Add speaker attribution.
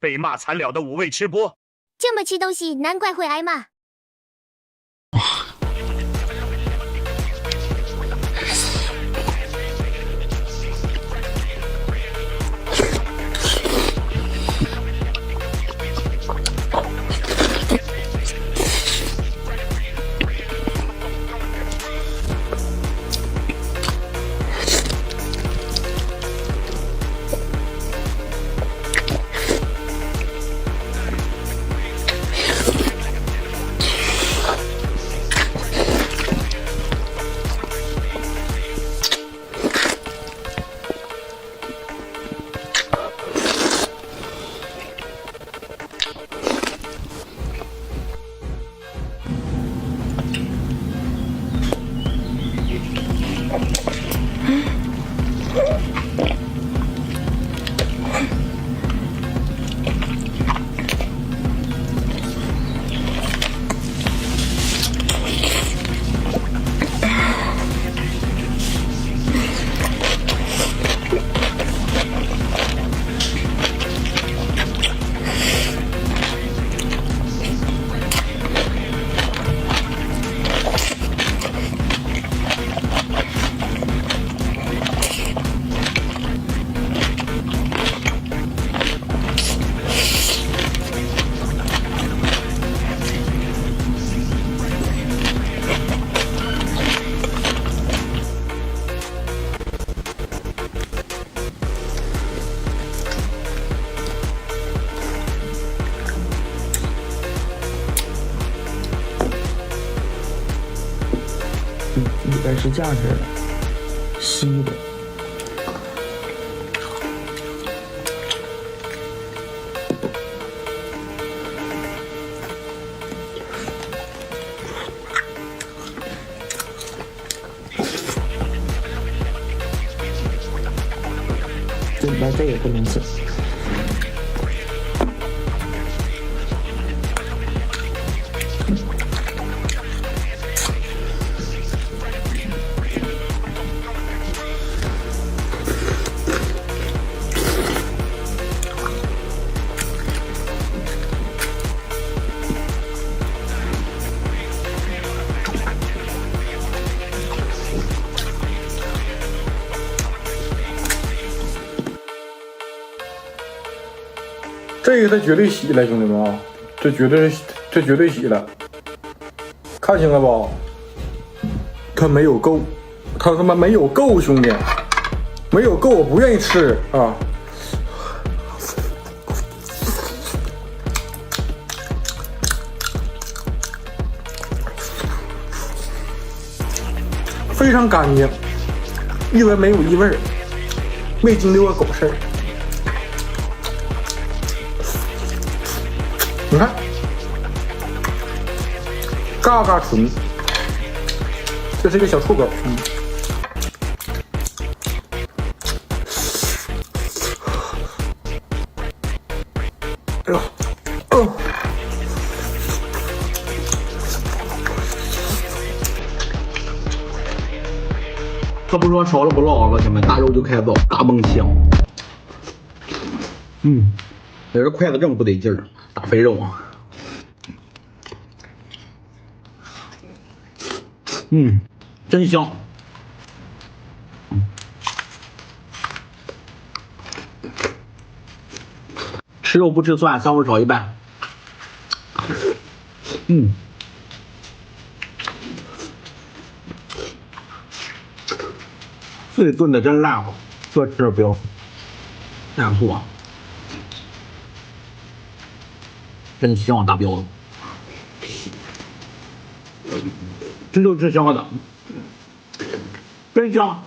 Speaker 1: 被骂惨了的5位吃播。
Speaker 2: 这么吃东西，难怪会挨骂。
Speaker 3: 里边是这样式的，稀的。这里边这也不能吃。
Speaker 4: 这个他绝对洗了，兄弟们啊，这绝对洗了，看清了不？他没有够，他他妈没有够，兄弟，没有够，我不愿意吃啊！非常干净，一闻没有异味，没经历过狗事儿。你看，嘎嘎纯，这是一个小臭狗。哎呦，哦，
Speaker 3: 可不说烧了不老，老铁们，大肉就开造，大蹦香。这是筷子正不得劲儿，大肥肉啊。真香。吃肉不吃蒜，香味少一半。这炖的真烂乎，这吃不要烂醋啊。真香，大彪子，这就是香的，真香。